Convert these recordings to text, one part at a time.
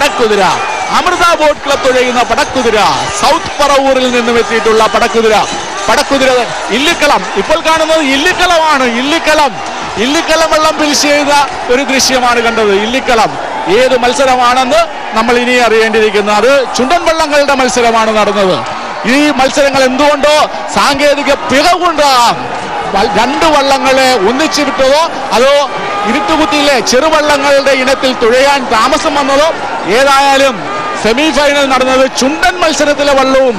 പടക്കുതിര, Amrita boat club തുഴയുന്ന പടക്കുതിര, south പറവൂരിൽ നിന്നും എത്തിയിട്ടുള്ള പടക്കുതിര ഇല്ലിക്കളം. ഇപ്പോൾ കാണുന്നത് ഇല്ലിക്കളമാണ്. ഇല്ലിക്കളം വെള്ളം ഫിനിഷ് ചെയ്ത ഒരു ദൃശ്യമാണ് കണ്ടത്. ഇല്ലിക്കളം ഏത് മത്സരമാണെന്ന് നമ്മൾ ഇനി അറിയേണ്ടിയിരിക്കുന്നു. അത് ചുണ്ടൻ വള്ളങ്ങളുടെ മത്സരമാണ് നടന്നത്. ഈ മത്സരങ്ങൾ എന്തുകൊണ്ടോ സാങ്കേതിക പിഴവുകൊണ്ടാണ് രണ്ട് വള്ളങ്ങളെ ഒന്നിച്ചു വിട്ടതോ അതോ ഇരുട്ടുകുത്തിയിലെ ചെറുവള്ളങ്ങളുടെ ഇനത്തിൽ തുഴയാൻ താമസം വന്നതോ, ഏതായാലും സെമി ഫൈനൽ നടന്നത് ചുണ്ടൻ മത്സരത്തിലെ വള്ളവും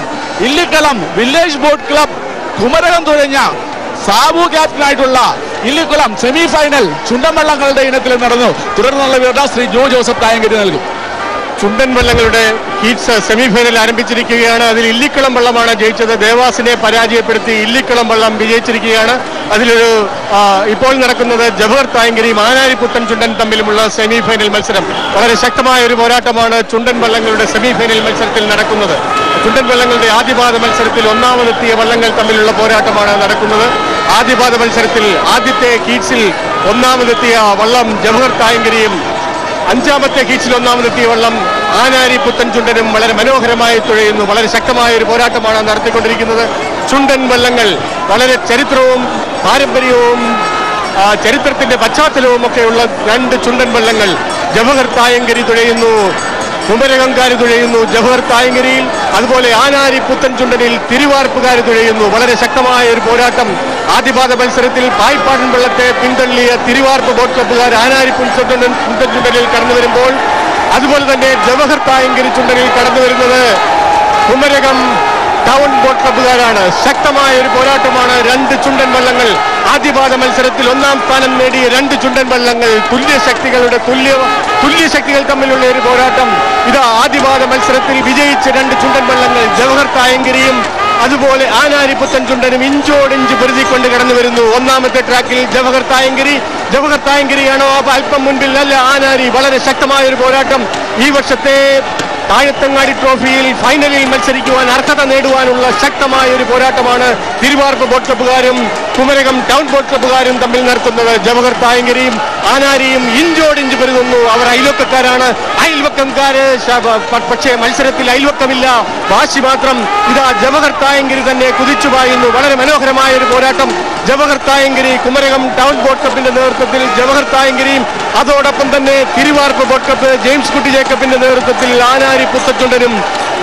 Illikkalam village boat club Kumarakom തുഴഞ്ഞ സാബു ക്യാപ്റ്റനായിട്ടുള്ള ഇല്ലിക്കുളം സെമി ഫൈനൽ ചുണ്ടൻ വള്ളങ്ങളുടെ ഇനത്തിൽ നടന്നു. തുടർന്നുള്ള വിവരണം ശ്രീ ജോ ജോസഫ് തായങ്കരി നൽകും. ചുണ്ടൻ വള്ളങ്ങളുടെ ഹീറ്റ്സ് സെമിഫൈനൽ ആരംഭിച്ചിരിക്കുകയാണ്. അതിൽ ഇല്ലിക്കളം വള്ളമാണ് ജയിച്ചത്. ദേവാസിനെ പരാജയപ്പെടുത്തി ഇല്ലിക്കളം വള്ളം വിജയിച്ചിരിക്കുകയാണ്. അതിലൊരു ഇപ്പോൾ നടക്കുന്നത് ജവഹർ തായങ്കരിയും ആനാരിപ്പുത്തൻ ചുണ്ടൻ തമ്മിലുമുള്ള സെമിഫൈനൽ മത്സരം. വളരെ ശക്തമായ ഒരു പോരാട്ടമാണ് ചുണ്ടൻ വള്ളങ്ങളുടെ സെമിഫൈനൽ മത്സരത്തിൽ നടക്കുന്നത്. ചുണ്ടൻ വള്ളങ്ങളുടെ ആദ്യപാദ മത്സരത്തിൽ ഒന്നാമതെത്തിയ വള്ളങ്ങൾ തമ്മിലുള്ള പോരാട്ടമാണ് നടക്കുന്നത്. ആദ്യപാദ മത്സരത്തിൽ ആദ്യത്തെ ഹീറ്റ്സിൽ ഒന്നാമതെത്തിയ വള്ളം ജവഹർ തായങ്കരിയും അഞ്ചാമത്തെ ഹീറ്റ്സിൽ ഒന്നാമതെത്തിയ വള്ളം ആനാരി പുത്തൻ ചുണ്ടനും വളരെ മനോഹരമായി തുഴയുന്നു. വളരെ ശക്തമായ ഒരു പോരാട്ടമാണ് നടത്തിക്കൊണ്ടിരിക്കുന്നത്. ചുണ്ടൻ വള്ളങ്ങൾ വളരെ ചരിത്രവും പാരമ്പര്യവും ചരിത്രത്തിന്റെ പശ്ചാത്തലവും ഒക്കെയുള്ള രണ്ട് ചുണ്ടൻ വള്ളങ്ങൾ. ജവഹർ തായങ്കരി തുഴയുന്നു, കുമരകംകാർ തുഴയുന്നു ജവഹർ തായങ്കരിയിൽ. അതുപോലെ ആനാരി പുത്തൻ ചുണ്ടനിൽ തിരുവാർപ്പുകാർ തുഴയുന്നു. വളരെ ശക്തമായ ഒരു പോരാട്ടം. ആദ്യപാദ മത്സരത്തിൽ പായ്പാടൻ വള്ളത്തെ പിന്തള്ളിയ തിരുവാർപ്പ് ബോട്ട് ക്ലബ്ബുകാർ ആനാരി പുത്തൻ ചുണ്ടനിൽ കടന്നു വരുമ്പോൾ, അതുപോലെ തന്നെ ജവഹർ തായങ്കരി ചുണ്ടനിൽ കടന്നു വരുന്നത് കുമരകം ടൗൺ ബോട്ട് ക്ലബ്ബുകാരാണ്. ശക്തമായ ഒരു പോരാട്ടമാണ്. രണ്ട് ചുണ്ടൻ വള്ളങ്ങൾ. ആദ്യപാദ മത്സരത്തിൽ ഒന്നാം സ്ഥാനം നേടിയ രണ്ട് ചുണ്ടൻ വള്ളങ്ങൾ, തുല്യ ശക്തികൾ തമ്മിലുള്ള ഒരു പോരാട്ടം. ഇത് ആദ്യപാദ മത്സരത്തിൽ വിജയിച്ച രണ്ട് ചുണ്ടൻ വള്ളങ്ങൾ ജവഹർ തായങ്കരിയും അതുപോലെ ആനാരി പുത്തൻ ചുണ്ടനും ഇഞ്ചോടിഞ്ച് പൊരുതിക്കൊണ്ട് കടന്നു വരുന്നു. ഒന്നാമത്തെ ട്രാക്കിൽ ജവഹർ തായങ്കരിയാണോ അല്പം മുൻപിൽ? അല്ല, ആനാരി. വളരെ ശക്തമായ ഒരു പോരാട്ടം. ഈ വർഷത്തെ താഴത്തങ്ങാടി ട്രോഫിയിൽ ഫൈനലിൽ മത്സരിക്കുവാൻ അർഹത നേടുവാനുള്ള ശക്തമായ ഒരു പോരാട്ടമാണ് തിരുവാർപ്പ് ബോട്ട് ക്ലബ്ബുകാരും കുമരകം ടൗൺ ബോട്ട് ക്ലബ്ബുകാരും തമ്മിൽ നടത്തുന്നത്. ജവഹർ തായങ്കരിയും ആനാരിയും ഇഞ്ചോടിഞ്ച് പൊരുതുന്നു. അവർ അയൽവക്കക്കാരാണ്. അയൽവക്കംകാര് പക്ഷേ മത്സരത്തിൽ അയൽവക്കമില്ല, വാശി മാത്രം. ഇതാ ജവഹർ തായങ്കരി തന്നെ കുതിച്ചു പായുന്നു. വളരെ മനോഹരമായ ഒരു പോരാട്ടം. ജവഹർ തായങ്കരി കുമരകം ടൗൺ ബോട്ട് ക്ലബിന്റെ നേതൃത്വത്തിൽ ജവഹർ തായങ്കരിയും അതോടൊപ്പം തന്നെ തിരുവാർപ്പ് ബോട്ട് ക്ലബ്ബ് ജെയിംസ് കുട്ടി ജേക്കബിന്റെ നേതൃത്വത്തിൽ ആനാരി പുത്തച്ചുണ്ടനും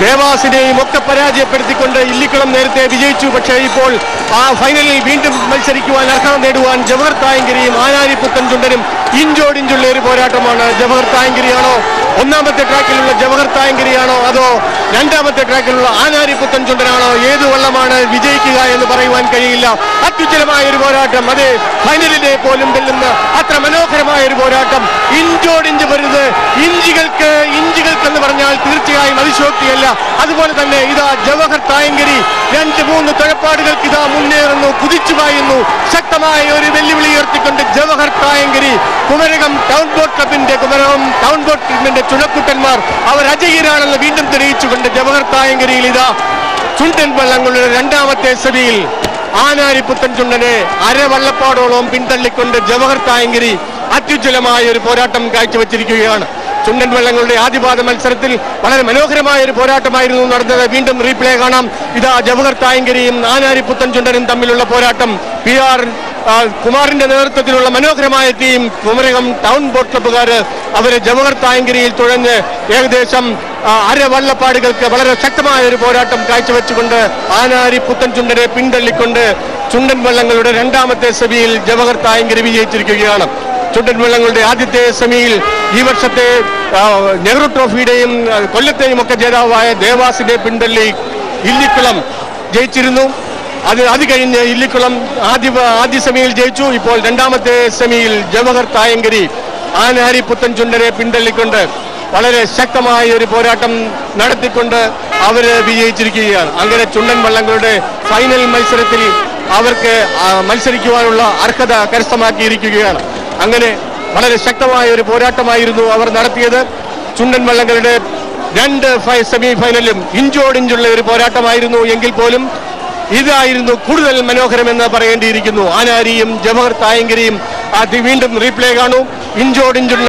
ദേവാസിനെയും ഒക്കെ പരാജയപ്പെടുത്തിക്കൊണ്ട് ഇല്ലിക്കളം നേരത്തെ വിജയിച്ചു. പക്ഷേ ഇപ്പോൾ ആ ഫൈനലിൽ വീണ്ടും മത്സരിക്കുവാൻ അർഹത നേടുവാൻ ജവഹർ തായങ്കരിയും ആനാരി പുത്തൻ ചുണ്ടനും ഇഞ്ചോടിഞ്ചുള്ള ഒരു പോരാട്ടമാണ്. ജവഹർ തായങ്കരിയാണോ ഒന്നാമത്തെ ട്രാക്കിലുള്ള ജവഹർ തായങ്കരിയാണോ അതോ രണ്ടാമത്തെ ട്രാക്കിലുള്ള ആനാരി പുത്തൻ ചുണ്ടനാണോ? ഏത് വള്ളമാണ് വിജയിക്കുക എന്ന് പറയുവാൻ കഴിയില്ല. അത്യുജ്വലമായ ഒരു പോരാട്ടം. അതെ, ഫൈനലിനെ പോലും വെല്ലുന്ന അത്ര മനോഹരമായ ഒരു പോരാട്ടം. ഇഞ്ചോടിഞ്ച് വരുന്നത് ഇഞ്ചുകൾക്കെന്ന് പറഞ്ഞാൽ തീർച്ചയായും അതിശോക്തിയല്ല. അതുപോലെ തന്നെ ഇതാ ജവഹർ തായങ്കരി 2-3 തുഴപ്പാടുകൾക്ക് ഇതാ മുന്നേറുന്നു, കുതിച്ചു പായുന്നു. ശക്തമായ ഒരു വെല്ലുവിളി ഉയർത്തിക്കൊണ്ട് ജവഹർ തായങ്കരി കുമരകം ടൗൺ ബോട്ട് ക്ലബിന്റെ ചുഴക്കുട്ടന്മാർ അവർ അജയ്യരാണെന്ന് വീണ്ടും തെളിയിച്ചുകൊണ്ട് ജവഹർ തായങ്കരിയിൽ ഇതാ ചുണ്ടൻ വള്ളങ്ങളുടെ രണ്ടാമത്തെ സെമിയിൽ ആനാരി പുത്തൻ ചുണ്ടനെ അരവള്ളപ്പാടോളം പിന്തള്ളിക്കൊണ്ട് ജവഹർ തായങ്കരി അത്യുജ്വലമായ ഒരു പോരാട്ടം കാഴ്ചവെച്ചിരിക്കുകയാണ്. ചുണ്ടൻ വള്ളങ്ങളുടെ ആദ്യപാദ മത്സരത്തിൽ വളരെ മനോഹരമായ ഒരു പോരാട്ടമായിരുന്നു നടന്നത്. വീണ്ടും റീപ്ലേ കാണാം. ഇതാ ജവഹർ തായങ്കരിയും ആനാരി പുത്തൻ ചുണ്ടനും തമ്മിലുള്ള പോരാട്ടം. PR കുമാറിന്റെ നേതൃത്വത്തിലുള്ള മനോഹരമായ ടീം കുമരകം ടൗൺ ബോട്ട് ക്ലബ്ബുകാർ അവരെ ജവഹർ തായങ്കരിയിൽ തുഴഞ്ഞ് ഏകദേശം അരവള്ളപ്പാടുകൾക്ക് വളരെ ശക്തമായ ഒരു പോരാട്ടം കാഴ്ചവെച്ചുകൊണ്ട് ആനാരി പുത്തൻ ചുണ്ടനെ പിന്തള്ളിക്കൊണ്ട് ചുണ്ടൻ വള്ളങ്ങളുടെ രണ്ടാമത്തെ സെമിയിൽ ജവഹർ തായങ്കരി വിജയിച്ചിരിക്കുകയാണ്. ചുണ്ടൻ വള്ളങ്ങളുടെ ആദ്യത്തെ സെമിയിൽ ഈ വർഷത്തെ നെഹ്റു ട്രോഫിയുടെയും കൊല്ലത്തെയും ഒക്കെ ജേതാവായ ദേവാസിനെ പിന്തള്ളി ഇല്ലിക്കുളം ജയിച്ചിരുന്നു. അത് കഴിഞ്ഞ് ഇല്ലിക്കുളം ആദ്യ സെമിയിൽ ജയിച്ചു. ഇപ്പോൾ രണ്ടാമത്തെ സെമിയിൽ ജവഹർ തായങ്കരി ആനാരി പുത്തൻ ചുണ്ടനെ പിന്തള്ളിക്കൊണ്ട് വളരെ ശക്തമായ ഒരു പോരാട്ടം നടത്തിക്കൊണ്ട് അവര് വിജയിച്ചിരിക്കുകയാണ്. അങ്ങനെ ചുണ്ടൻ വള്ളങ്ങളുടെ ഫൈനൽ മത്സരത്തിൽ അവർക്ക് മത്സരിക്കുവാനുള്ള അർഹത കരസ്ഥമാക്കിയിരിക്കുകയാണ്. അങ്ങനെ വളരെ ശക്തമായ ഒരു പോരാട്ടമായിരുന്നു അവർ നടത്തിയത്. ചുണ്ടൻ വള്ളങ്ങളുടെ രണ്ട് സെമി ഫൈനലും ഇഞ്ചോടിഞ്ചുള്ള ഒരു പോരാട്ടമായിരുന്നു എങ്കിൽ പോലും ഇതായിരുന്നു കൂടുതൽ മനോഹരമെന്ന് പറയേണ്ടിയിരിക്കുന്നു. ആനാരിയും ജവഹർ തായങ്കരിയും വീണ്ടും റീപ്ലേ കാണൂ. ഇഞ്ചോടിഞ്ചുള്ള